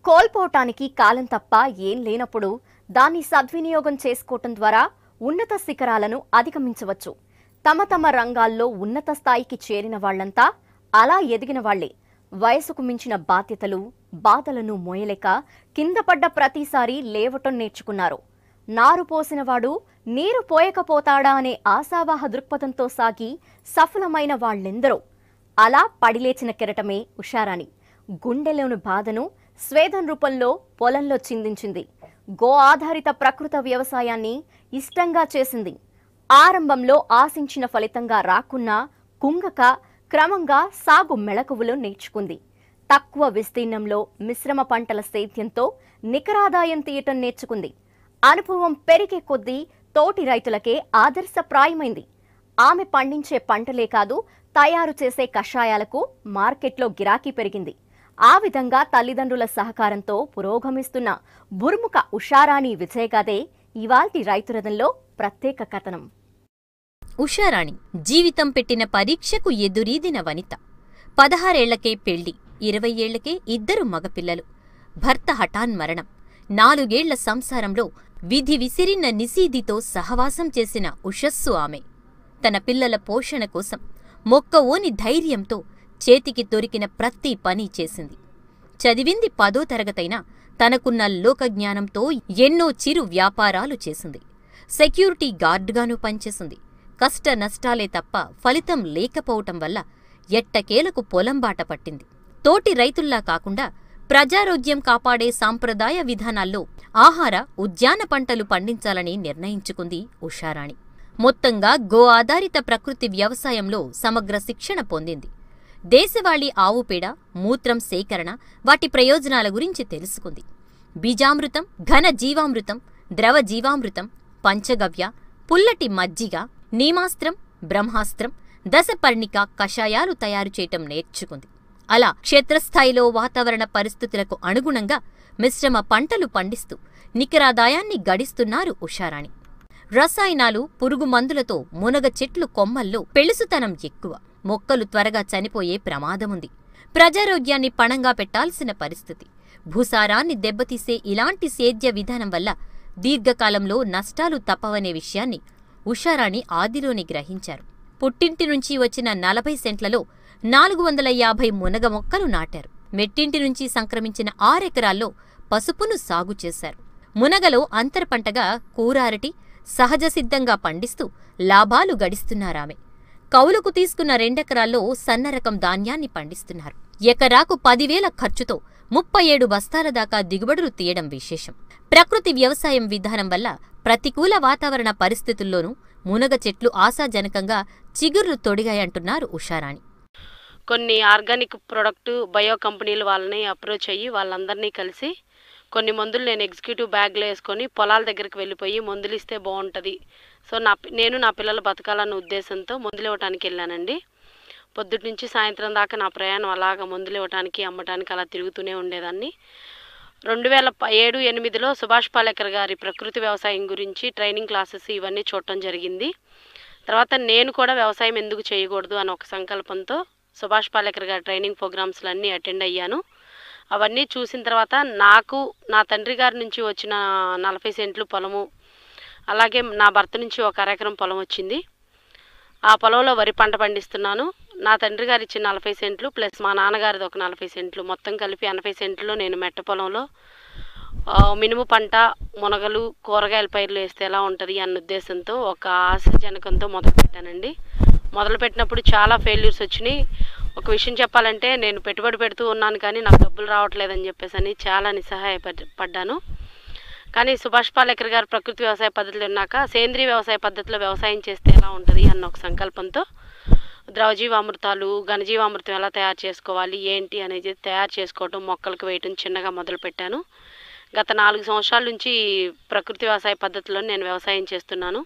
కోల్పోవటానికి కాలం తప్ప ఏం లేనప్పుడు దాన్ని సద్వినియోగం చేసుకోవటం ద్వారా ఉన్నత శిఖరాలను అధిగమించవచ్చు. తమ తమ రంగాల్లో ఉన్నత స్థాయికి చేరిన వాళ్లంతా అలా ఎదిగిన వాళ్లే. వయసుకు మించిన బాధ్యతలు, బాధలను మోయలేక కింద పడ్డ ప్రతిసారి లేవటం నేర్చుకున్నారు. నారు పోసినవాడు నీరు పోయకపోతాడా అనే ఆశావాహ దృక్పథంతో సాగి సఫలమైన వాళ్లెందరో. అలా పడిలేచిన కెరటమే ఉషారాణి. గుండెలోని బాధను స్వేదం రూపంలో పొలంలో చిందించింది. గో ఆధారిత ప్రకృత వ్యవసాయాన్ని ఇష్టంగా చేసింది. ఆరంభంలో ఆశించిన ఫలితంగా రాకున్నా కుంగక క్రమంగా సాగు మెళకువలు నేర్చుకుంది. తక్కువ విస్తీర్ణంలో మిశ్రమ పంటల సేద్యంతో నికరాదాయం తీయటం నేర్చుకుంది. అనుభవం పెరిగే కొద్దీ తోటి రైతులకే ఆదర్శప్రాయమైంది. ఆమె పండించే పంటలే కాదు, తయారు చేసే కషాయాలకు మార్కెట్లో గిరాకీ పెరిగింది. ఆ విధంగా తల్లిదండ్రుల సహకారంతో పురోగమిస్తున్న బుర్ముఖ ఉషారాణి విజయగాథే ఇవాల్టి రైతురథంలో ప్రత్యేక కథనం. ఉషారాణి జీవితం పెట్టిన పరీక్షకు ఎదురీదిన వనిత. 16 ఏళ్లకే పెళ్లి, 20 ఏళ్లకే 2 మగపిల్లలు. భర్త హఠాన్మరణం. 4 ఏళ్ల సంసారంలో విధి విసిరిన నిశీదితో సహవాసం చేసిన ఉషస్సు ఆమె. తన పిల్లల పోషణ కోసం మొక్కవోని ధైర్యంతో చేతికి దొరికిన ప్రతి పని చేసింది. చదివింది 10వ తరగతైనా తనకున్న లోకజ్ఞానంతో ఎన్నో చిరు వ్యాపారాలు చేసింది. సెక్యూరిటీ గార్డుగానూ పనిచేసింది. కష్ట నష్టాలే తప్ప ఫలితం లేకపోవటం వల్ల ఎట్టకేలకు పొలంబాట పట్టింది. తోటి రైతుల్లా కాకుండా ప్రజారోగ్యం కాపాడే సాంప్రదాయ విధానాల్లో ఆహార, ఉద్యాన పంటలు పండించాలని నిర్ణయించుకుంది ఉషారాణి. మొత్తంగా గో ఆధారిత ప్రకృతి వ్యవసాయంలో సమగ్ర శిక్షణ పొందింది. దేశవాళీ ఆవుపేడ, మూత్రం సేకరణ, వాటి ప్రయోజనాల గురించి తెలుసుకుంది. బీజామృతం, ఘన జీవామృతం, ద్రవ జీవామృతం, పంచగవ్య, పుల్లటి మజ్జిగ, నీమాస్త్రం, బ్రహ్మాస్త్రం, దశపర్ణిక కషాయాలు తయారు చేయటం నేర్చుకుంది. అలా క్షేత్రస్థాయిలో వాతావరణ పరిస్థితులకు అనుగుణంగా మిశ్రమ పంటలు పండిస్తూ నికరాదాయాన్ని గడిస్తున్నారు ఉషారాణి. రసాయనాలు, పురుగు మందులతో మునగ చెట్లు కొమ్మల్లో పెళుసుతనం ఎక్కువ. మొక్కలు త్వరగా చనిపోయే ప్రమాదముంది. ప్రజారోగ్యాన్ని పణంగా పెట్టాల్సిన పరిస్థితి. భూసారాన్ని దెబ్బతీసే ఇలాంటి సేద్య విధానం వల్ల దీర్ఘకాలంలో నష్టాలు తప్పవనే విషయాన్ని ఉషారాణి ఆదిలోనే గ్రహించారు. పుట్టింటి నుంచి వచ్చిన 40 సెంట్లలో 450 మునగ మొక్కలు నాటారు. మెట్టింటి నుంచి సంక్రమించిన 6 ఎకరాల్లో పసుపును సాగు చేశారు. మునగలో అంతరపంటగా కూరారటి సహజ సిద్ధంగా పండిస్తూ లాభాలు గడిస్తున్నారామె. కౌలుకు తీసుకున్న 2 ఎకరాల్లో సన్నరకం ధాన్యాన్ని పండిస్తున్నారు. ఎకరాకు 10,000 ఖర్చుతో 37 బస్తాల దాకా దిగుబడులు తీయడం విశేషం. ప్రకృతి వ్యవసాయం విధానం వల్ల ప్రతికూల వాతావరణ పరిస్థితుల్లోనూ మునగ చెట్లు ఆశాజనకంగా చిగుర్లు తొడిగాయంటున్నారు ఉషారాణి. కొన్ని ఆర్గానిక్ ప్రొడక్ట్ బయో కంపెనీల వాళ్ళని అప్రోచ్ అయ్యి వాళ్ళందరినీ కలిసి కొన్ని మందులు నేను ఎగ్జిక్యూటివ్ బ్యాగ్లో వేసుకొని పొలాల దగ్గరికి వెళ్ళిపోయి మందులు ఇస్తే బాగుంటుంది. సో నేను నా పిల్లలు బతకాలన్న ఉద్దేశంతో మందులు ఇవ్వడానికి వెళ్ళానండి. పొద్దుటి నుంచి సాయంత్రం దాకా నా ప్రయాణం అలాగ మందులు ఇవ్వడానికి, అమ్మటానికి అలా తిరుగుతూనే ఉండేదాన్ని. 2007-8లో సుభాష్ పాలేకర్ గారి ప్రకృతి వ్యవసాయం గురించి ట్రైనింగ్ క్లాసెస్ ఇవన్నీ చూడటం జరిగింది. తర్వాత నేను కూడా వ్యవసాయం ఎందుకు చేయకూడదు అని ఒక సంకల్పంతో సుభాష్ పాలేకర్ గారి ట్రైనింగ్ ప్రోగ్రామ్స్లన్నీ అటెండ్ అయ్యాను. అవన్నీ చూసిన తర్వాత నాకు నా తండ్రి గారి నుంచి వచ్చిన 40 సెంట్లు పొలము, అలాగే నా భర్త నుంచి 1 ఎకరం పొలం వచ్చింది. ఆ పొలంలో వరి పంట పండిస్తున్నాను. నా తండ్రి గారు ఇచ్చిన 40 సెంట్లు ప్లస్ మా నాన్నగారిది ఒక 40 సెంట్లు, మొత్తం కలిపి 80 సెంట్లు నేను మెట్ట పొలంలో మినుము పంట, మునగలు, కూరగాయల పైర్లు వేస్తే ఎలా ఉంటుంది అన్న ఉద్దేశంతో ఒక ఆశాజనకంతో మొదలుపెట్టానండి. మొదలుపెట్టినప్పుడు చాలా ఫెయిల్యూర్స్ వచ్చినాయి. ఒక విషయం చెప్పాలంటే నేను పెట్టుబడి పెడుతూ ఉన్నాను కానీ నాకు డబ్బులు రావట్లేదని చెప్పేసి చాలా నిస్సహాయపడ్డాను. కానీ సుభాష్ పాలేకర్ గారు ప్రకృతి వ్యవసాయ పద్ధతులు ఉన్నాక సేంద్రీయ వ్యవసాయ పద్ధతిలో వ్యవసాయం చేస్తే ఎలా ఉంటుంది అన్న ఒక సంకల్పంతో ద్రవజీవామృతాలు, ఘనజీవామృతం ఎలా తయారు చేసుకోవాలి ఏంటి అనేది తయారు చేసుకోవటం, మొక్కలకు వేయటం చిన్నగా మొదలుపెట్టాను. గత 4 సంవత్సరాల నుంచి ప్రకృతి వ్యవసాయ పద్ధతిలో నేను వ్యవసాయం చేస్తున్నాను.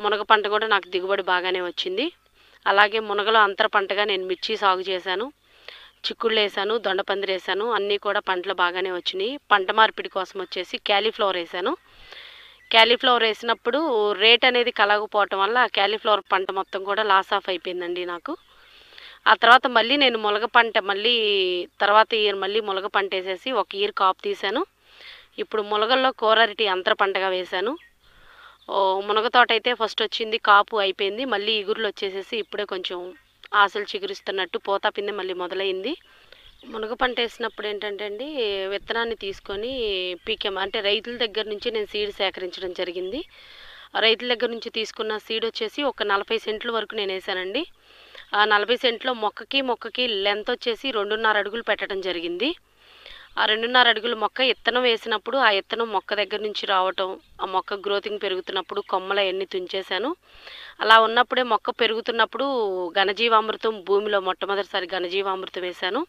మునగ పంట కూడా నాకు దిగుబడి బాగానే వచ్చింది. అలాగే మునగలో అంతర పంటగా నేను మిర్చి సాగు చేశాను, చిక్కుళ్ళు వేసాను, దొండపందిరి వేసాను. అన్నీ కూడా పంటలు బాగానే వచ్చినాయి. పంట మార్పిడి కోసం వచ్చేసి క్యాలీఫ్లవర్ వేసాను. క్యాలీఫ్లవర్ వేసినప్పుడు రేట్ అనేది కలగకపోవటం వల్ల క్యాలీఫ్లవర్ పంట మొత్తం కూడా లాస్ ఆఫ్ అయిపోయిందండి నాకు. ఆ తర్వాత మళ్ళీ నేను మునగ పంట తర్వాత ఇయర్ మళ్ళీ మునగ పంట వేసేసి ఒక ఇయర్ కాపు తీశాను. ఇప్పుడు మునగల్లో కూర అరటి అంతర పంటగా వేశాను. మునగ తోట అయితే ఫస్ట్ వచ్చింది, కాపు అయిపోయింది, మళ్ళీ ఇగుర్లు వచ్చేసేసి ఇప్పుడే కొంచెం ఆశలు చిగురిస్తున్నట్టు పోతా పిందె మళ్ళీ మొదలైంది. మునగ పంట వేసినప్పుడు ఏంటంటే అండి, విత్తనాన్ని తీసుకొని అంటే రైతుల దగ్గర నుంచి నేను సీడ్ సేకరించడం జరిగింది. రైతుల దగ్గర నుంచి తీసుకున్న సీడ్ వచ్చేసి ఒక 40 సెంట్ల వరకు నేను వేసానండి. ఆ 40 సెంట్లో మొక్కకి లెంత్ వచ్చేసి 2.5 అడుగులు పెట్టడం జరిగింది. ఆ 2.5 అడుగుల మొక్క ఇత్తనం వేసినప్పుడు ఆ ఇత్తనం మొక్క దగ్గర నుంచి రావటం, ఆ మొక్క గ్రోతింగ్ పెరుగుతున్నప్పుడు కొమ్మలు అవన్నీ తుంచేశాను. అలా ఉన్నప్పుడే మొక్క పెరుగుతున్నప్పుడు ఘనజీవామృతం భూమిలో మొట్టమొదటిసారి ఘనజీవామృతం వేశాను.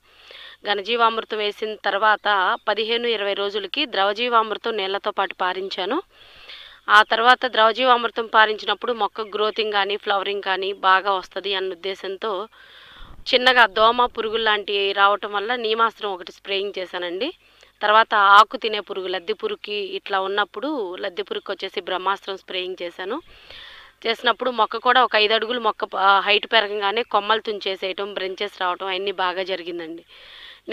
ఘనజీవామృతం వేసిన తర్వాత 15-20 రోజులకి ద్రవజీవామృతం నీళ్లతో పాటు పారించాను. ఆ తర్వాత ద్రవజీవామృతం పారించినప్పుడు మొక్క గ్రోతింగ్ కానీ ఫ్లవరింగ్ కానీ బాగా వస్తుంది అన్న ఉద్దేశంతో చిన్నగా దోమ పురుగులు లాంటివి రావటం వల్ల నీమాస్త్రం ఒకటి స్ప్రేయింగ్ చేశానండి. తర్వాత ఆకు తినే పురుగు లద్దె పురుగుకి ఇట్లా ఉన్నప్పుడు లద్దె పురుగుకి వచ్చేసి బ్రహ్మాస్త్రం స్ప్రేయింగ్ చేసినప్పుడు మొక్క కూడా ఒక 5 అడుగులు మొక్క హైట్ పెరగగానే కొమ్మలు తుంచేసేయటం, బ్రెంచెస్ రావటం అన్నీ బాగా జరిగిందండి.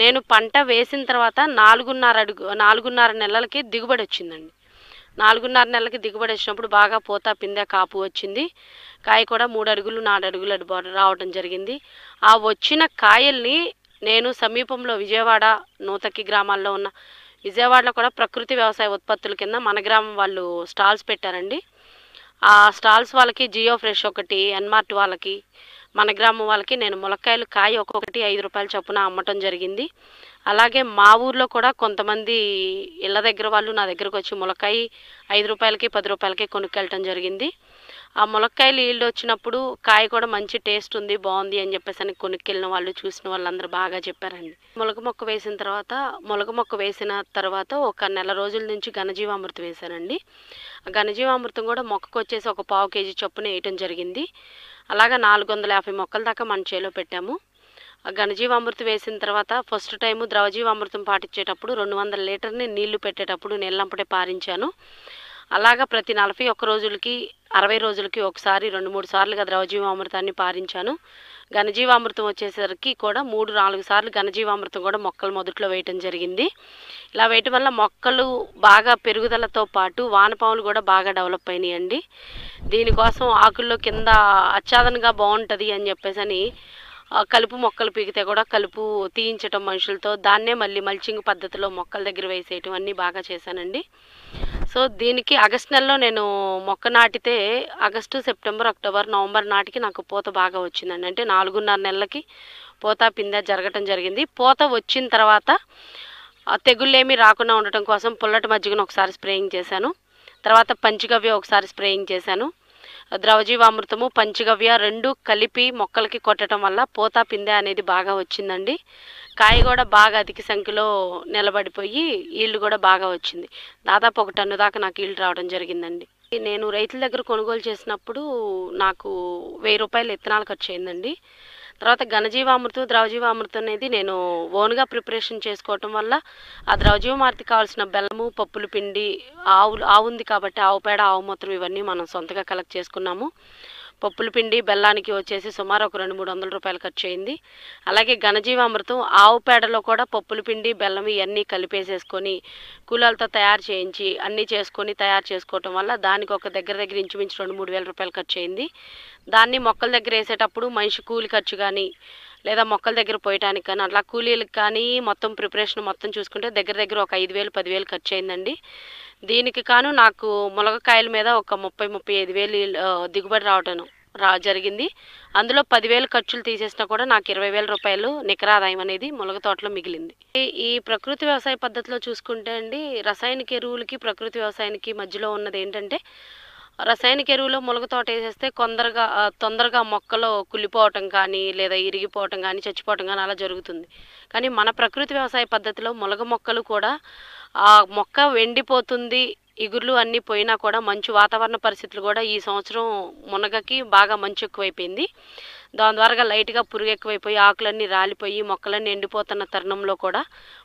నేను పంట వేసిన తర్వాత 4.5 నెలలకి దిగుబడి వచ్చిందండి. 4.5 నెలలకి దిగుబడి వచ్చినప్పుడు బాగా పోతా పిందె కాపు వచ్చింది. కాయ కూడా 3 అడుగులు 4 అడుగులు రావడం జరిగింది. ఆ వచ్చిన కాయల్ని నేను సమీపంలో విజయవాడ నూతకి గ్రామాల్లో ఉన్న విజయవాడలో కూడా ప్రకృతి వ్యవసాయ ఉత్పత్తుల కింద మన గ్రామం వాళ్ళు స్టాల్స్ పెట్టారండి. ఆ స్టాల్స్ వాళ్ళకి జియో ఫ్రెష్ ఒకటి, ఎన్మార్ట్ వాళ్ళకి, మన గ్రామం వాళ్ళకి నేను ములక్కాయలు కాయ ఒక్కొక్కటి 5 రూపాయల చొప్పున అమ్మటం జరిగింది. అలాగే మా ఊర్లో కూడా కొంతమంది ఇళ్ళ దగ్గర వాళ్ళు నా దగ్గరకు వచ్చి ములక్కాయ 5 రూపాయలకి 10 రూపాయలకి కొనుక్కెళ్ళటం జరిగింది. ఆ ములక్కాయలు ఈల్డ్ వచ్చినప్పుడు కాయ కూడా మంచి టేస్ట్ ఉంది, బాగుంది అని చెప్పేసి అని కొనుక్కెళ్ళిన వాళ్ళు, చూసిన వాళ్ళందరూ బాగా చెప్పారండి. ములగ మొక్క వేసిన తర్వాత ఒక నెల రోజుల నుంచి ఘనజీవామృతం వేశానండి. ఆ ఘనజీవామృతం కూడా మొక్కకు వచ్చేసి ఒక 1/4 కేజీ చొప్పున వేయటం జరిగింది. అలాగా 450 మొక్కల దాకా మన చేలో పెట్టాము. ఘనజీవామృతం వేసిన తర్వాత ఫస్ట్ టైము ద్రవజీవామృతం పాటించేటప్పుడు 200 లీటర్ని నీళ్లు పెట్టేటప్పుడు నీళ్ళంపటే పారించాను. అలాగా ప్రతి 41 రోజులకి 60 రోజులకి ఒకసారి 2-3 సార్లుగా ద్రవజీవామృతాన్ని పారించాను. ఘనజీవామృతం వచ్చేసరికి కూడా 3-4 సార్లు ఘనజీవామృతం కూడా మొక్కలు మొదట్లో వేయటం జరిగింది. ఇలా వేయటం వల్ల మొక్కలు బాగా పెరుగుదలతో పాటు వానపాములు కూడా బాగా డెవలప్ అయినాయండి. దీనికోసం ఆకుల్లో కింద ఆచ్ఛాదనగా బాగుంటుంది అని చెప్పేసి కలుపు మొక్కలు పీకితే కూడా కలుపు తీయించటం మనుషులతో, దాన్నే మళ్ళీ మల్చింగ్ పద్ధతిలో మొక్కల దగ్గర వేసేయటం అన్నీ బాగా చేశానండి. సో దీనికి ఆగస్టు నెలలో నేను మొక్క నాటితే ఆగస్టు, సెప్టెంబర్, అక్టోబర్, నవంబర్ నాటికి నాకు పూత బాగా వచ్చిందండి. అంటే 4.5 నెలలకి పూత పిందె జరగటం జరిగింది. పూత వచ్చిన తర్వాత తెగుళ్ళేమీ రాకుండా ఉండటం కోసం పుల్లటి మజ్జిగను ఒకసారి స్ప్రేయింగ్ చేశాను. తర్వాత పంచగవ్య ఒకసారి స్ప్రేయింగ్ చేశాను. ద్రవజీవామృతము, పంచగవ్య 2 కలిపి మొక్కలకి కొట్టడం వల్ల పూత పిందె అనేది బాగా వచ్చిందండి. కాయ కూడా బాగా అధిక సంఖ్యలో నిలబడిపోయి ఈల్డ్ కూడా బాగా వచ్చింది. దాదాపు 1 టన్ను దాకా నాకు ఈల్డ్ రావడం జరిగిందండి. నేను రైతుల దగ్గర కొనుగోలు చేసినప్పుడు నాకు 1000 రూపాయలు విత్తనాలు ఖర్చు అయిందండి. తర్వాత ఘనజీవామృతం, ద్రవజీవామృతం అనేది నేను ఓన్గా ప్రిపరేషన్ చేసుకోవటం వల్ల ఆ ద్రవజీవామృతం కావాల్సిన బెల్లము, పప్పుల పిండి, ఆవు ఉంది కాబట్టి ఆవు పేడ, ఆవు మూత్రం ఇవన్నీ మనం సొంతగా కలెక్ట్ చేసుకున్నాము. పప్పుల పిండి బెల్లానికి వచ్చేసి సుమారు ఒక 200-300 రూపాయలు ఖర్చు అయింది. అలాగే ఘనజీవామృతం ఆవు పేడలో కూడా పప్పుల పిండి, బెల్లం ఇవన్నీ కలిపేసేసుకొని కూలాలతో తయారు చేయించి అన్నీ చేసుకొని తయారు చేసుకోవటం వల్ల దానికి ఒక దగ్గర ఇంచుమించు 2-3 వేల రూపాయలు ఖర్చు అయింది. దాన్ని మొక్కల దగ్గర వేసేటప్పుడు మనిషి కూలి ఖర్చు కానీ లేదా మొక్కల దగ్గర పోయటానికి కానీ అట్లా కూలీలకు కానీ మొత్తం ప్రిపరేషన్ మొత్తం చూసుకుంటే దగ్గర ఒక 5,000-10,000 ఖర్చు అయిందండి. దీనికి కాను నాకు ములగకాయల మీద ఒక 30,000-35,000 దిగుబడి రావటం జరిగింది. అందులో 10,000 ఖర్చులు తీసేసినా కూడా నాకు 20,000 రూపాయలు నికర ఆదాయం అనేది ములగ తోటలో మిగిలింది. ఈ ప్రకృతి వ్యవసాయ పద్ధతిలో చూసుకుంటే అండి, రసాయనిక ఎరువులకి ప్రకృతి వ్యవసాయానికి మధ్యలో ఉన్నది ఏంటంటే, రసాయనిక ఎరువులో ములగ తోట వేసేస్తే తొందరగా మొక్కలో కుళ్ళిపోవటం కానీ లేదా ఇరిగిపోవటం కానీ చచ్చిపోవటం కానీ అలా జరుగుతుంది. కానీ మన ప్రకృతి వ్యవసాయ పద్ధతిలో ములగ మొక్కలు కూడా ఆ మొక్క ఎండిపోతుంది, ఇగుర్లు అన్నీ పోయినా కూడా మంచు వాతావరణ పరిస్థితులు కూడా ఈ సంవత్సరం మునగకి బాగా మంచు ఎక్కువైపోయింది. దాని ద్వారా లైట్గా పురుగు ఎక్కువైపోయి ఆకులన్నీ రాలిపోయి మొక్కలన్నీ ఎండిపోతున్న తరుణంలో కూడా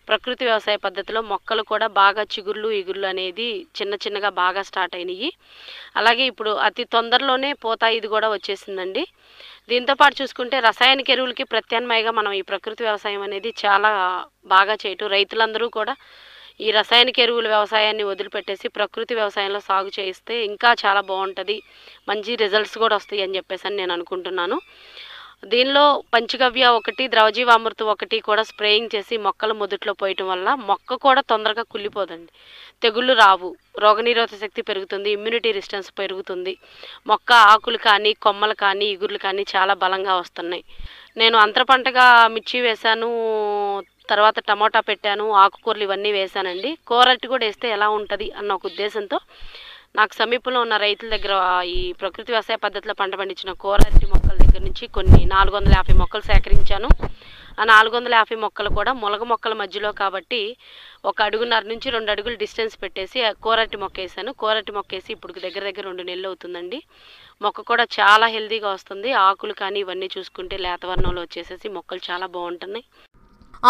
ప్రకృతి వ్యవసాయ పద్ధతిలో మొక్కలు కూడా బాగా చిగుర్లు ఇగుర్లు అనేది చిన్నగా బాగా స్టార్ట్ అయినాయి. అలాగే ఇప్పుడు అతి తొందరలోనే పూత ఇది కూడా వచ్చేసిందండి. దీంతో పాటు చూసుకుంటే రసాయనిక ఎరువులకి ప్రత్యామ్నాయంగా మనం ఈ ప్రకృతి వ్యవసాయం అనేది చాలా బాగా చేయటం, రైతులందరూ కూడా ఈ రసాయనిక ఎరువుల వ్యవసాయాన్ని వదిలిపెట్టేసి ప్రకృతి వ్యవసాయంలో సాగు చేయిస్తే ఇంకా చాలా బాగుంటుంది, మంచి రిజల్ట్స్ కూడా వస్తాయి అని చెప్పేసి నేను అనుకుంటున్నాను. దీనిలో పంచగవ్య ఒకటి, ద్రవజీవామృతం ఒకటి కూడా స్ప్రేయింగ్ చేసి మొక్కల మొదట్లో పోయటం వల్ల మొక్క కూడా తొందరగా కుళ్ళిపోదండి, తెగుళ్ళు రావు, రోగనిరోధక శక్తి పెరుగుతుంది, ఇమ్యూనిటీ రెసిస్టెన్స్ పెరుగుతుంది, మొక్క ఆకులు కానీ కొమ్మలు కానీ ఇగుర్లు కానీ చాలా బలంగా వస్తున్నాయి. నేను అంతర పంటగా మిర్చి వేశాను, తర్వాత టమోటా పెట్టాను, ఆకుకూరలు ఇవన్నీ వేశానండి. కోరట్టి కూడా వేస్తే ఎలా ఉంటుంది అన్న ఒక ఉద్దేశంతో నాకు సమీపంలో ఉన్న రైతుల దగ్గర ఈ ప్రకృతి వ్యవసాయ పద్ధతిలో పంట పండించిన కోరట్టి మొక్కల దగ్గర నుంచి కొన్ని 450 మొక్కలు సేకరించాను. ఆ 450 మొక్కలు కూడా మొలక మొక్కల మధ్యలో కాబట్టి 1.5 అడుగున్నర నుంచి 2 అడుగులు డిస్టెన్స్ పెట్టేసి కోరట్టి మొక్క వేసాను. కోరట్టి మొక్క వేసి ఇప్పుడు దగ్గర 2 నెలలు అవుతుందండి. మొక్క కూడా చాలా హెల్తీగా వస్తుంది. ఆకులు కానీ ఇవన్నీ చూసుకుంటే లేతవర్ణంలో వచ్చేసేసి మొక్కలు చాలా బాగుంటున్నాయి.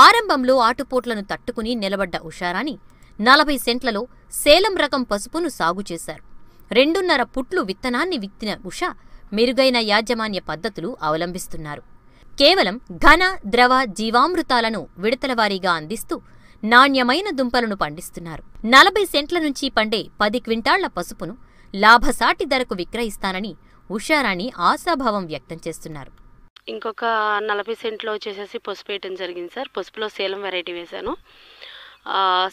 ఆరంభంలో ఆటుపోట్లను తట్టుకుని నిలబడ్డ ఉషారాణి 40 సెంట్లలో సేలం రకం పసుపును సాగు చేశారు. 2.5 పుట్లు విత్తనాన్ని విత్తిన ఉష మెరుగైన యాజమాన్య పద్ధతులు అవలంబిస్తున్నారు. కేవలం ఘన, ద్రవ జీవామృతాలను విడతలవారీగా అందిస్తూ నాణ్యమైన దుంపలను పండిస్తున్నారు. 40 సెంట్ల నుంచి పండే 10 క్వింటాళ్ల పసుపును లాభసాటి ధరకు విక్రయిస్తానని ఉషారాణి ఆశాభావం వ్యక్తం చేస్తున్నారు. ఇంకొక 40 సెంట్లో వచ్చేసేసి పసుపు వేయటం జరిగింది సార్. పసుపులో సేలం వెరైటీ వేశాను.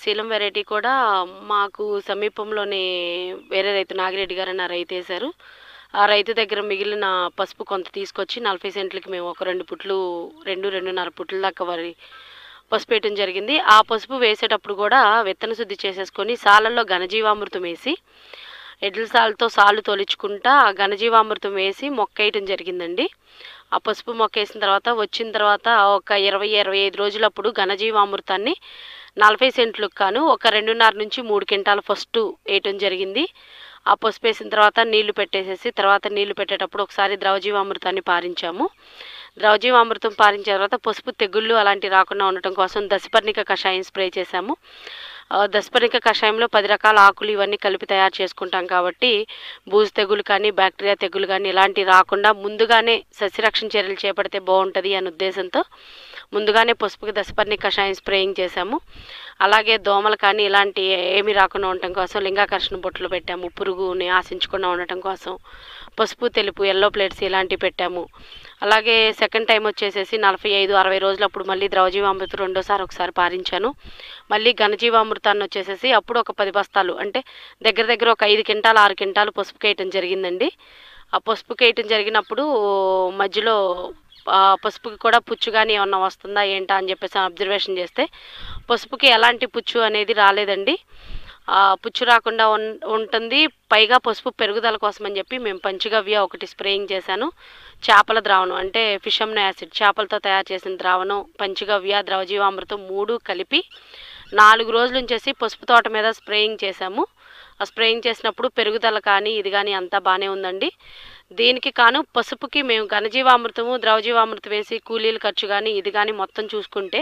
సేలం వెరైటీ కూడా మాకు సమీపంలోనే వేరే రైతు నాగిరెడ్డి గారు అన్న రైతు వేశారు. ఆ రైతు దగ్గర మిగిలిన పసుపు కొంత తీసుకొచ్చి 40 సెంట్లకి మేము ఒక 2 పుట్లు 2.5 పుట్ల దాకా వరి పసుపు వేయటం జరిగింది. ఆ పసుపు వేసేటప్పుడు కూడా విత్తన శుద్ధి చేసేసుకొని సాలల్లో ఘనజీవామృతం వేసి ఎడ్ల సాలుతో సాలు తొలిచుకుంటా ఘనజీవామృతం వేసి మొక్క వేయటం జరిగిందండి. ఆ పసుపు మొక్క వేసిన తర్వాత వచ్చిన తర్వాత ఒక 20-25 రోజులప్పుడు ఘనజీవామృతాన్ని 40 సెంట్లకు కాను ఒక 2.5 నుంచి 3 క్వింటాలు ఫస్ట్ వేయటం జరిగింది. ఆ పసుపు వేసిన తర్వాత నీళ్లు పెట్టేసేసి తర్వాత నీళ్లు పెట్టేటప్పుడు ఒకసారి ద్రవజీవామృతాన్ని పారించాము. ద్రవజీవామృతం పారించిన తర్వాత పసుపు తెగుళ్ళు అలాంటివి రాకుండా ఉండటం కోసం దశపర్ణిక కషాయం స్ప్రే చేశాము. దశపర్ణిక కషాయంలో 10 రకాల ఆకులు ఇవన్నీ కలిపి తయారు చేసుకుంటాం కాబట్టి బూజు తెగులు కానీ బ్యాక్టీరియా తెగులు కానీ ఇలాంటివి రాకుండా ముందుగానే సస్యరక్షణ చర్యలు చేపడితే బాగుంటుంది అనే ఉద్దేశంతో ముందుగానే పసుపుకి దశపర్ణిక కషాయం స్ప్రేయింగ్ చేశాము. అలాగే దోమలు కానీ ఇలాంటి ఏమీ రాకుండా ఉండటం కోసం లింగాకర్షణ బొట్లు పెట్టాము. పురుగుని ఆశించకుండా ఉండటం కోసం పసుపు, తెలుపు, ఎల్లో ప్లేట్స్ ఇలాంటివి పెట్టాము. అలాగే సెకండ్ టైం వచ్చేసేసి 45-60 రోజులప్పుడు మళ్ళీ ద్రవజీవామృతం రెండోసారి ఒకసారి పారించాను. మళ్ళీ ఘనజీవామృతాన్ని వచ్చేసేసి అప్పుడు ఒక 10 బస్తాలు అంటే దగ్గర ఒక 5 క్వింటాలు 6 క్వింటాలు పసుపు వేయటం జరిగిందండి. ఆ పసుపు వేయటం జరిగినప్పుడు మధ్యలో పసుపుకి కూడా పుచ్చు కానీ ఏమన్నా వస్తుందా ఏంటా అని చెప్పేసి అబ్జర్వేషన్ చేస్తే పసుపుకి ఎలాంటి పుచ్చు అనేది రాలేదండి. పుచ్చు రాకుండా ఉంటుంది. పైగా పసుపు పెరుగుదల కోసం అని చెప్పి మేము పంచగవ్య ఒకటి స్ప్రేయింగ్ చేశాను. చేపల ద్రావణం అంటే ఫిష్ అమినో యాసిడ్ చేపలతో తయారు చేసిన ద్రావణం, పంచగవ్య, ద్రవజీవామృతం 3 కలిపి 4 రోజుల నుంచేసి పసుపు తోట మీద స్ప్రేయింగ్ చేశాము. ఆ స్ప్రేయింగ్ చేసినప్పుడు పెరుగుదల కానీ ఇది కానీ అంతా బాగానే ఉందండి. దీనికి కాను పసుపుకి మేము ఘనజీవామృతము, ద్రవజీవామృతం వేసి కూలీల ఖర్చు కానీ ఇది కానీ మొత్తం చూసుకుంటే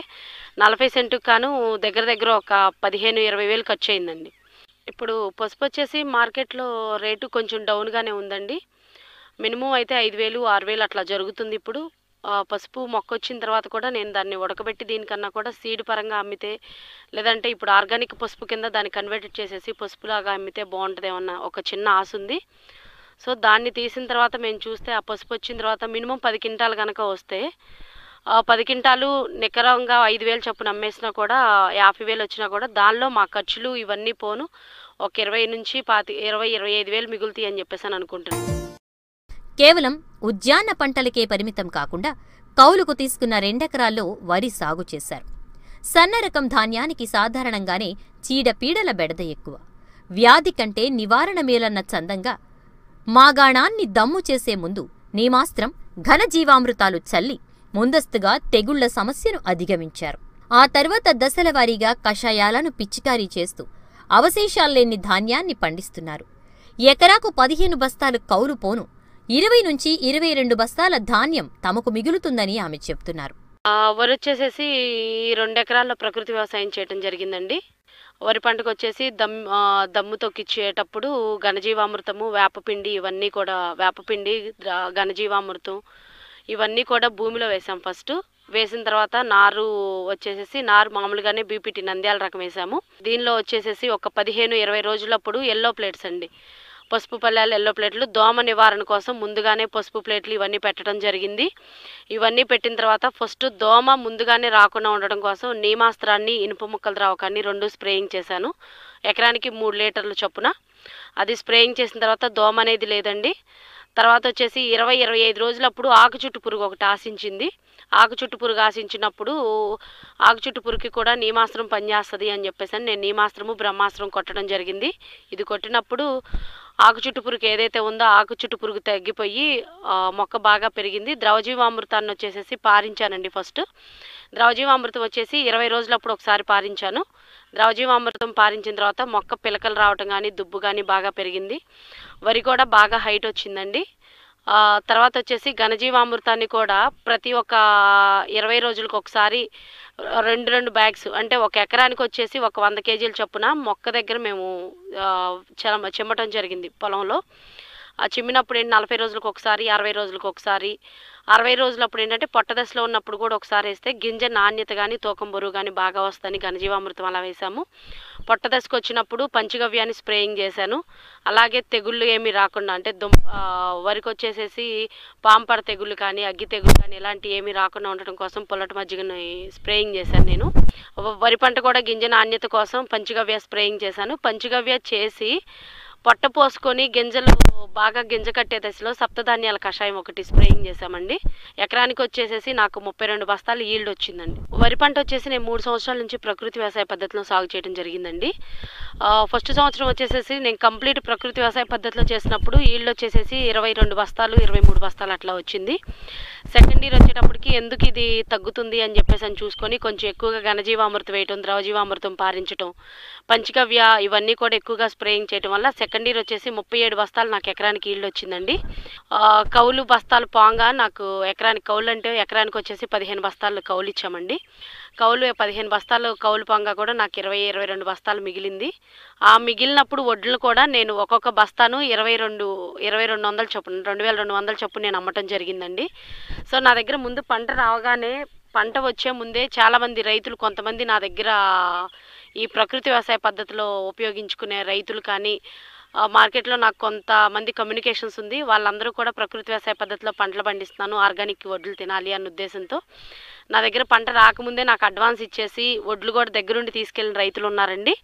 40 సెంటుకు కాను దగ్గర ఒక 15-20 వేలు ఖర్చు అయిందండి. ఇప్పుడు పసుపు వచ్చేసి మార్కెట్లో రేటు కొంచెం డౌన్గానే ఉందండి. మినిమం అయితే 5,000-6,000 అట్లా జరుగుతుంది ఇప్పుడు. పసుపు మొక్క వచ్చిన తర్వాత కూడా నేను దాన్ని ఉడకబెట్టి దీనికన్నా కూడా సీడ్ పరంగా అమ్మితే లేదంటే ఇప్పుడు ఆర్గానిక్ పసుపు కింద దాన్ని కన్వర్ట్ చేసేసి పసుపులాగా అమ్మితే బాగుంటుందేమన్న ఒక చిన్న ఆశ ఉంది. సో దాన్ని తీసిన తర్వాత మేము చూస్తే ఆ పసుపు వచ్చిన తర్వాత మినిమం 10 క్వింటాలు కనుక వస్తే 10 క్వింటాలు నికరంగా 5,000 చొప్పున అమ్మేసినా కూడా 50,000 వచ్చినా కూడా దానిలో మా ఖర్చులు ఇవన్నీ పోను ఒక 20-25 వేలు మిగులుతాయి అని చెప్పేసి అనుకుంటున్నాను. కేవలం ఉద్యాన పంటలకే పరిమితం కాకుండా కౌలుకు తీసుకున్న 2 ఎకరాల్లో వరి సాగు చేశారు. సన్నరకం ధాన్యానికి సాధారణంగానే చీడపీడల బెడద ఎక్కువ. వ్యాధి కంటే నివారణ మేలన్న చందంగా మాగాణాన్ని దమ్ము చేసే ముందు నీమాస్త్రం, ఘనజీవామృతాలు చల్లి ముందస్తుగా తెగుళ్ల సమస్యను అధిగమించారు. ఆ తర్వాత దశలవారీగా కషాయాలను పిచికారీ చేస్తూ అవశేషాల్లేని ధాన్యాన్ని పండిస్తున్నారు. ఎకరాకు 15 బస్తాలు కౌలు పోను 20-22 బస్తాల ధాన్యం తమకు మిగులుతుందని ఆమె చెప్తున్నారు. వరి వచ్చేసేసి 2 ఎకరాల్లో ప్రకృతి వ్యవసాయం చేయటం జరిగిందండి. వరి పంటకు వచ్చేసి దమ్ము తొక్కిచ్చేటప్పుడు ఘనజీవామృతము, వేపపిండి ఇవన్నీ కూడా వేపపిండి, ఘనజీవామృతం ఇవన్నీ కూడా భూమిలో వేసాం. ఫస్ట్ వేసిన తర్వాత నారు వచ్చేసేసి నారు మామూలుగానే బీపీటీ నంద్యాల రకం వేసాము. దీనిలో వచ్చేసేసి ఒక 15-20 రోజులప్పుడు ఎల్లో ప్లేట్స్ అండి, పసుపు పల్లాలు ఎల్లో ప్లేట్లు దోమ నివారణ కోసం ముందుగానే పసుపు ప్లేట్లు ఇవన్నీ పెట్టడం జరిగింది. ఇవన్నీ పెట్టిన తర్వాత ఫస్ట్ దోమ ముందుగానే రాకుండా ఉండడం కోసం నీమాస్త్రాన్ని, ఇనుప ముక్కల ద్రావకాన్ని 2 స్ప్రేయింగ్ చేశాను. ఎకరానికి 3 లీటర్ల చొప్పున. అది స్ప్రేయింగ్ చేసిన తర్వాత దోమ అనేది లేదండి. తర్వాత వచ్చేసి 20-25 రోజులప్పుడు ఆకు చుట్టు పురుగు ఒకటి ఆశించింది. ఆకు చుట్టు పురుగు ఆశించినప్పుడు ఆకు చుట్టు పురుగుకి కూడా నీమాస్త్రం పనిచేస్తుంది అని చెప్పేసి నేను నీమాస్త్రము, బ్రహ్మాస్త్రం కొట్టడం జరిగింది. ఇది కొట్టినప్పుడు ఆకు చుట్టు పురుగు ఏదైతే ఉందో ఆకు చుట్టు పురుగు తగ్గిపోయి మొక్క బాగా పెరిగింది. ద్రవజీవామృతాన్ని వచ్చేసేసి పారించానండి. ఫస్ట్ ద్రవజీవామృతం వచ్చేసి 20 రోజులప్పుడు ఒకసారి పారించాను. ద్రవజీవామృతం పారించిన తర్వాత మొక్క పిలకలు రావటం కానీ దుబ్బు కానీ బాగా పెరిగింది. వరి కూడా బాగా హైట్ వచ్చిందండి. తర్వాత వచ్చేసి ఘనజీవామృతాన్ని కూడా ప్రతి ఒక్క 20 రోజులకు ఒకసారి 2 బ్యాగ్స్, అంటే ఒక ఎకరానికి వచ్చేసి ఒక 100 కేజీల చొప్పున మొక్క దగ్గర మేము చిమ్మటం జరిగింది పొలంలో. ఆ చిమ్మినప్పుడు ఏంటి 40 రోజులకు ఒకసారి, 60 రోజులకు ఒకసారి. 60 రోజులప్పుడు ఏంటంటే పొట్ట దశలో ఉన్నప్పుడు కూడా ఒకసారి వేస్తే గింజ నాణ్యత కానీ తూకం బరువు కానీ బాగా వస్తుందని ఘనజీవామృతం అలా వేసాము. పొట్ట దశకు వచ్చినప్పుడు పంచగవ్యాన్ని స్ప్రేయింగ్ చేశాను. అలాగే తెగుళ్ళు ఏమీ రాకుండా, అంటే వరికి వచ్చేసేసి పాంపర తెగుళ్ళు కానీ అగ్గి తెగుళ్ళు కానీ ఇలాంటివి ఏమీ రాకుండా ఉండటం కోసం పుల్లటి మజ్జిగని స్ప్రేయింగ్ చేశాను నేను. వరి పంట కూడా గింజ నాణ్యత కోసం పంచగవ్య స్ప్రేయింగ్ చేశాను. పంచగవ్య చేసి పొట్ట పోసుకొని గింజలు బాగా గింజ కట్టే దశలో సప్తధాన్యాల కషాయం ఒకటి స్ప్రేయింగ్ చేశామండి. ఎకరానికి వచ్చేసేసి నాకు 32 బస్తాలు ఈల్డ్ వచ్చిందండి. వరి పంట వచ్చేసి నేను 3 సంవత్సరాల నుంచి ప్రకృతి వ్యవసాయ పద్ధతిలో సాగు చేయడం జరిగిందండి. ఫస్ట్ సంవత్సరం వచ్చేసేసి నేను కంప్లీట్ ప్రకృతి వ్యవసాయ పద్ధతిలో చేసినప్పుడు ఈల్డ్ వచ్చేసేసి 22 బస్తాలు 23 బస్తాలు అట్లా వచ్చింది. సెకండ్ ఇయర్ వచ్చేటప్పటికి ఎందుకు ఇది తగ్గుతుంది అని చెప్పేసి చూసుకొని కొంచెం ఎక్కువగా ఘనజీవామృతం వేయటం, ద్రవజీవామృతం పారించడం, పంచగవ్య ఇవన్నీ కూడా ఎక్కువగా స్ప్రేయింగ్ చేయడం వల్ల సెకండ్ ఇయర్ వచ్చేసి 37 బస్తాలు నాకు ఎకరానికి ఈల్డ్ వచ్చిందండి. కౌలు బస్తాలు పోంగా నాకు ఎకరానికి కౌలు అంటే ఎకరానికి వచ్చేసి 15 బస్తాలు కౌలు ఇచ్చామండి. కౌలు 15 బస్తాలు కౌలు పొంగా కూడా నాకు 22 బస్తాలు మిగిలింది. ఆ మిగిలినప్పుడు వడ్లు కూడా నేను ఒక్కొక్క బస్తాను 2200 చొప్పున 2200 చొప్పున నేను అమ్మటం జరిగిందండి. సో నా దగ్గర ముందు పంట రావగానే, పంట వచ్చే ముందే చాలామంది రైతులు, కొంతమంది నా దగ్గర ఈ ప్రకృతి వ్యవసాయ పద్ధతిలో ఉపయోగించుకునే రైతులు కానీ మార్కెట్లో నాకు కొంతమంది కమ్యూనికేషన్స్ ఉంది. వాళ్ళందరూ కూడా ప్రకృతి వ్యవసాయ పద్ధతిలో పంటలు పండిస్తున్నాను, ఆర్గానిక్ వడ్లు తినాలి అన్న ఉద్దేశంతో నా దగ్గర పంట రాకముందే నాకు అడ్వాన్స్ ఇచ్చేసి వడ్లు కూడా దగ్గరుండి తీసుకెళ్ళిన రైతులు ఉన్నారండి.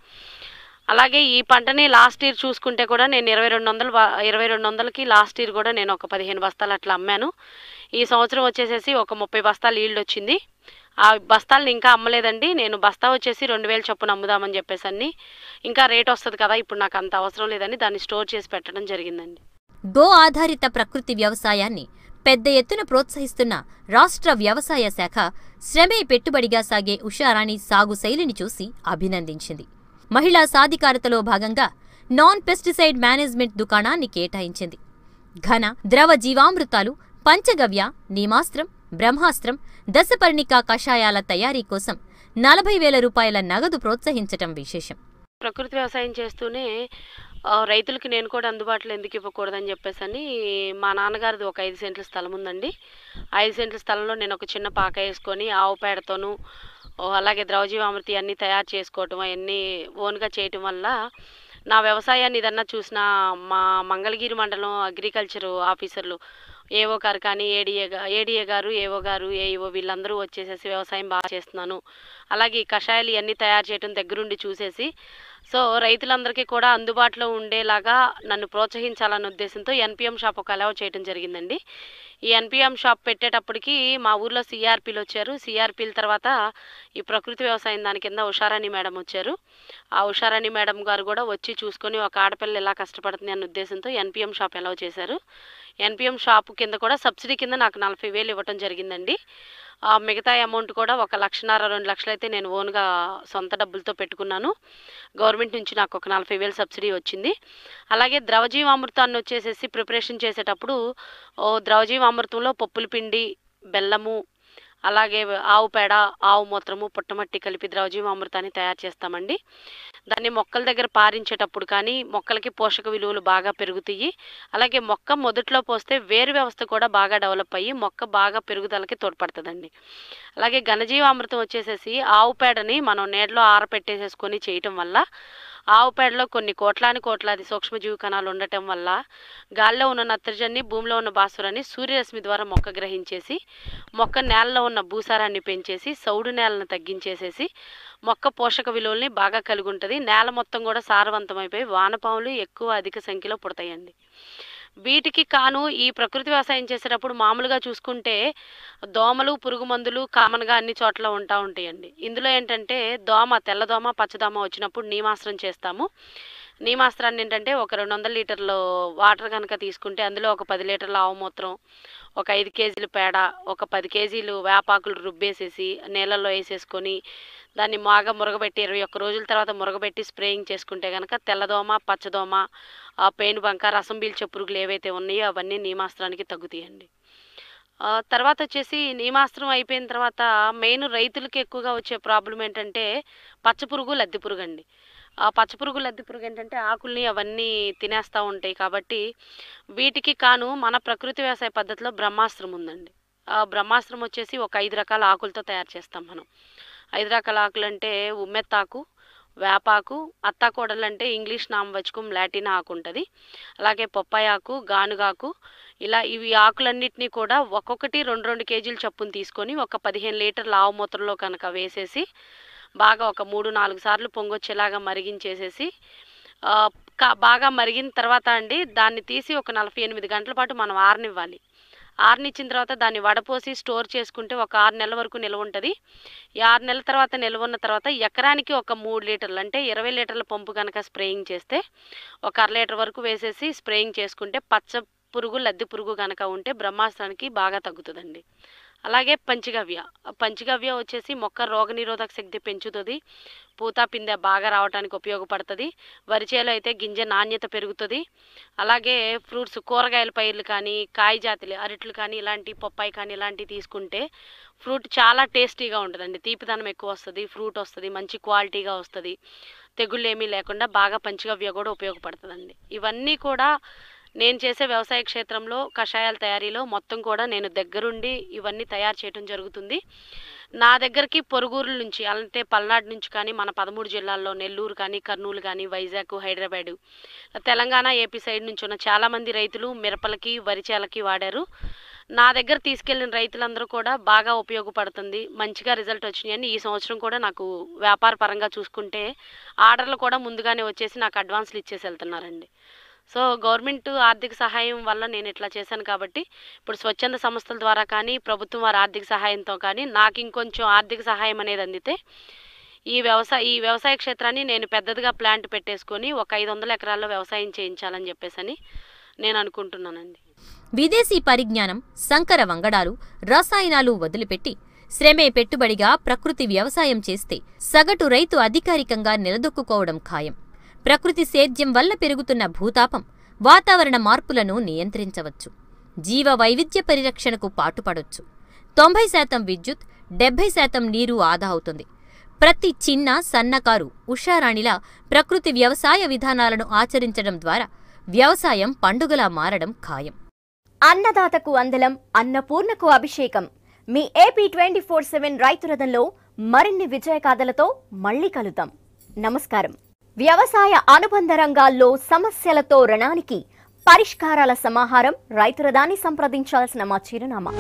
అలాగే ఈ పంటని లాస్ట్ ఇయర్ చూసుకుంటే కూడా నేను 2200కి లాస్ట్ ఇయర్ కూడా నేను ఒక 15 బస్తాలు అట్లా అమ్మాను. ఈ సంవత్సరం వచ్చేసేసి ఒక 30 బస్తాలు ఈల్డ్ వచ్చింది. ఆ బస్తాలను ఇంకా అమ్మలేదండి. నేను బస్తా వచ్చేసి 2000 చొప్పున అమ్ముదామని చెప్పేసి ఇంకా రేట్ వస్తుంది కదా, ఇప్పుడు నాకు అంత అవసరం లేదని దాన్ని స్టోర్ చేసి పెట్టడం జరిగిందండి. గో ఆధారిత ప్రకృతి వ్యవసాయాన్ని పెద్ద ఎత్తున ప్రోత్సహిస్తున్న రాష్ట్ర వ్యవసాయ శాఖ శ్రమే పెట్టుబడిగా సాగే ఉషారాణి సాగు శైలిని చూసి అభినందించింది. మహిళా సాధికారతలో భాగంగా నాన్ పెస్టిసైడ్ మేనేజ్మెంట్ దుకాణాన్ని కేటాయించింది. ఘన, ద్రవ జీవామృతాలు, పంచగవ్య, నీమాస్త్రం, బ్రహ్మాస్త్రం, దశపర్ణికా కషాయాల తయారీ కోసం 40,000 రూపాయల నగదు ప్రోత్సహించటం విశేషం. ప్రకృతి వ్యవసాయం చేస్తూనే రైతులకి నేను కూడా అందుబాటులో ఎందుకు ఇవ్వకూడదని చెప్పేసి మా నాన్నగారిది ఒక 5 సెంట్ల స్థలం ఉందండి. 5 సెంట్ల స్థలంలో నేను ఒక చిన్న పాక వేసుకొని ఆవు పేడతోనూ అలాగే ద్రవజీవామృతి అన్నీ తయారు చేసుకోవటం, అవన్నీ ఓన్గా చేయటం వల్ల నా వ్యవసాయాన్ని ఏదన్నా చూసిన మా మంగళగిరి మండలం అగ్రికల్చర్ ఆఫీసర్లు ఏఓ గారు కానీ ఏడీఏ గారు, ఏఓ గారు, ఏఈఓ వీళ్ళందరూ వచ్చేసేసి వ్యవసాయం బాగా చేస్తున్నాను, అలాగే ఈ కషాయాలు ఇవన్నీ తయారు చేయడం దగ్గరుండి చూసేసి సో రైతులందరికీ కూడా అందుబాటులో ఉండేలాగా నన్ను ప్రోత్సహించాలన్న ఉద్దేశంతో ఎన్పిఎం షాప్ ఒక అలౌ చేయడం జరిగిందండి. ఈ ఎన్పిఎం షాప్ పెట్టేటప్పటికి మా ఊర్లో సిఆర్పీలు వచ్చారు. సిఆర్పీల తర్వాత ఈ ప్రకృతి వ్యవసాయం దాని కింద ఉషారాణి మేడం వచ్చారు. ఆ ఉషారాణి మేడం గారు కూడా వచ్చి చూసుకొని ఒక ఆడపిల్ల ఎలా కష్టపడుతుంది అన్న ఉద్దేశంతో ఎన్పిఎం షాప్ అలౌ చేశారు. ఎన్పిఎం షాప్ కింద కూడా సబ్సిడీ కింద నాకు 40,000 ఇవ్వటం జరిగిందండి. మిగతా అమౌంట్ కూడా 1,50,000-2 లక్షలు అయితే నేను ఓన్గా సొంత డబ్బులతో పెట్టుకున్నాను. గవర్నమెంట్ నుంచి నాకు ఒక 40,000 సబ్సిడీ వచ్చింది. అలాగే ద్రవజీవామృతాన్ని వచ్చేసేసి ప్రిపరేషన్ చేసేటప్పుడు ద్రవజీవామృతంలో పప్పుల పిండి, బెల్లము, అలాగే ఆవు పేడ, ఆవు మూత్రము, పుట్టమట్టి కలిపి ద్రవజీవామృతాన్ని తయారు చేస్తామండి. దాన్ని మొక్కల దగ్గర పారించేటప్పుడు కానీ మొక్కలకి పోషక విలువలు బాగా పెరుగుతాయి. అలాగే మొక్క మొదట్లో పోస్తే వేరు వ్యవస్థ కూడా బాగా డెవలప్ అయ్యి మొక్క బాగా పెరుగుదలకి తోడ్పడుతుందండి. అలాగే ఘనజీవామృతం వచ్చేసేసి ఆవు పేడని మనం నీడలో ఆరపెట్టేసేసుకొని చేయటం వల్ల ఆవు పేడలో కొన్ని కోట్లాది సూక్ష్మజీవి కణాలు ఉండటం వల్ల గాల్లో ఉన్న నత్రజని, భూమిలో ఉన్న భాస్వరాన్ని సూర్యరశ్మి ద్వారా మొక్క గ్రహించేసి మొక్క నేలలో ఉన్న భూసారాన్ని పెంచేసి సౌడు నేలను తగ్గించేసేసి మొక్క పోషక విలువల్ని బాగా కలిగి ఉంటుంది. నేల మొత్తం కూడా సారవంతమైపోయి వానపాములు అధిక సంఖ్యలో పుడతాయండి. వీటికి కాను ఈ ప్రకృతి వ్యవసాయం చేసేటప్పుడు మామూలుగా చూసుకుంటే దోమలు, పురుగు మందులు కామన్గా అన్ని చోట్ల ఉంటాయండి. ఇందులో ఏంటంటే తెల్లదోమ, పచ్చదోమ వచ్చినప్పుడు నీమాస్త్రం చేస్తాము. నీమాస్త్రాన్ని ఏంటంటే ఒక 200 లీటర్లు వాటర్ కనుక తీసుకుంటే అందులో ఒక 10 లీటర్ల ఆవు మూత్రం, ఒక 5 కేజీలు పేడ, ఒక 10 కేజీలు వేపాకులు రుబ్బేసేసి నీళ్ళల్లో వేసేసుకొని దాన్ని బాగా మురగబెట్టి 21 రోజుల తర్వాత మురగబెట్టి స్ప్రేయింగ్ చేసుకుంటే కనుక తెల్లదోమ, పచ్చదోమ, పేనుబంక, రసం పీల్చే పురుగులు ఏవైతే ఉన్నాయో అవన్నీ నీమాస్త్రానికి తగ్గుతాయండి. తర్వాత వచ్చేసి నీమాస్త్రం అయిపోయిన తర్వాత మెయిన్ రైతులకి ఎక్కువగా వచ్చే ప్రాబ్లం ఏంటంటే పచ్చపురుగు, లద్దె పురుగు అండి. ఆ పచ్చపురుగు, లద్దె పురుగు ఏంటంటే ఆకుల్ని అవన్నీ తినేస్తూ ఉంటాయి. కాబట్టి వీటికి కాను మన ప్రకృతి వ్యవసాయ పద్ధతిలో బ్రహ్మాస్త్రం ఉందండి. ఆ బ్రహ్మాస్త్రం వచ్చేసి ఒక 5 రకాల ఆకులతో తయారు చేస్తాం మనం. 5 రకాల ఆకులు అంటే ఉమ్మెత్తాకు, వేపాకు, అత్తాకోడలు అంటే ఇంగ్లీష్ నామవచకం లాటిన్ ఆకు ఉంటుంది. అలాగే పప్పాయ ఆకు, గానుగాకు, ఇలా ఇవి ఆకులన్నిటినీ కూడా ఒక్కొక్కటి 2 కేజీలు చప్పున తీసుకొని ఒక 15 లీటర్ల ఆవు మూత్రంలో కనుక వేసేసి బాగా ఒక 3-4 సార్లు పొంగొచ్చేలాగా మరిగించేసేసి బాగా మరిగిన తర్వాత అండి దాన్ని తీసి ఒక 48 గంటల పాటు మనం ఆరనివ్వాలి. ఆరనిచ్చిన తర్వాత దాన్ని వడపోసి స్టోర్ చేసుకుంటే ఒక 6 నెలల వరకు నిల్వ ఉంటుంది. ఈ 6 నెలల తర్వాత నిల్వ ఉన్న తర్వాత ఎకరానికి ఒక 3 లీటర్లు అంటే 20 లీటర్ల పంపు కనుక స్ప్రేయింగ్ చేస్తే ఒక 1/2 లీటర్ వరకు వేసేసి స్ప్రేయింగ్ చేసుకుంటే పచ్చ పురుగు, లద్దె పురుగు కనుక ఉంటే బ్రహ్మాస్త్రానికి బాగా తగ్గుతుందండి. అలాగే పంచగవ్య వచ్చేసి మొక్క రోగనిరోధక శక్తి పెంచుతుంది. పూత పిందె బాగా రావడానికి ఉపయోగపడుతుంది. వరిచేలో అయితే గింజ నాణ్యత పెరుగుతుంది. అలాగే ఫ్రూట్స్, కూరగాయల పైర్లు కానీ, కాయ జాతులు, అరట్లు కానీ, ఇలాంటి పప్పాయి కానీ ఇలాంటివి తీసుకుంటే ఫ్రూట్ చాలా టేస్టీగా ఉంటుందండి. తీపిదనం ఎక్కువ వస్తుంది, ఫ్రూట్ వస్తుంది, మంచి క్వాలిటీగా వస్తుంది, తెగుళ్ళు ఏమీ లేకుండా బాగా పంచగవ్య కూడా ఉపయోగపడుతుందండి. ఇవన్నీ కూడా నేను చేసే వ్యవసాయ క్షేత్రంలో కషాయాల తయారీలో మొత్తం కూడా నేను దగ్గరుండి ఇవన్నీ తయారు చేయడం జరుగుతుంది. నా దగ్గరికి పొరుగురుల నుంచి అంటే పల్నాడు నుంచి కానీ మన 13 జిల్లాల్లో నెల్లూరు కానీ, కర్నూలు కానీ, వైజాగ్, హైదరాబాదు, తెలంగాణ, ఏపీ సైడ్ నుంచి ఉన్న చాలామంది రైతులు మిరపలకి, వరిచేలకి వాడారు. నా దగ్గర తీసుకెళ్లిన రైతులందరూ కూడా బాగా ఉపయోగపడుతుంది, మంచిగా రిజల్ట్ వచ్చినాయని ఈ సంవత్సరం కూడా నాకు వ్యాపార పరంగా చూసుకుంటే ఆర్డర్లు కూడా ముందుగానే వచ్చేసి నాకు అడ్వాన్స్లు ఇచ్చేసి వెళ్తున్నారండి. సో గవర్నమెంట్ ఆర్థిక సహాయం వల్ల నేను ఇట్లా చేశాను కాబట్టి ఇప్పుడు స్వచ్ఛంద సంస్థల ద్వారా కానీ, ప్రభుత్వం వారి ఆర్థిక సహాయంతో కానీ నాకు ఇంకొంచెం ఆర్థిక సహాయం అనేది అందితే ఈ వ్యవసాయ క్షేత్రాన్ని నేను పెద్దదిగా ప్లాంట్ పెట్టేసుకొని ఒక 500 ఎకరాల్లో వ్యవసాయం చేయించాలని చెప్పేసి నేను అనుకుంటున్నానండి. విదేశీ పరిజ్ఞానం, సంకర వంగడాలు, రసాయనాలు వదిలిపెట్టి శ్రమే పెట్టుబడిగా ప్రకృతి వ్యవసాయం చేస్తే సగటు రైతు అధికారికంగా నిలదొక్కుకోవడం ఖాయం. ప్రకృతి సేద్యం వల్ల పెరుగుతున్న భూతాపం, వాతావరణ మార్పులను నియంత్రించవచ్చు. జీవ వైవిధ్య పరిరక్షణకు పాటుపడొచ్చు. 90% విద్యుత్, 70% నీరు ఆదా అవుతుంది. ప్రతి చిన్న సన్నకారు ఉషారాణిలా ప్రకృతి వ్యవసాయ విధానాలను ఆచరించడం ద్వారా వ్యవసాయం పండుగలా మారడం ఖాయం. అన్నదాతకు అందలం, అన్నపూర్ణకు అభిషేకం. మీ ఏపీ 24/7 రైతు రథంలో మరిన్ని విజయగాథలతో మళ్లీ కలుద్దాం. నమస్కారం. వ్యవసాయ అనుబంధ రంగాల్లో సమస్యలతో రణానికి పరిష్కారాల సమాహారం రైతు రథాన్ని సంప్రదించాల్సిన మా చిరునామా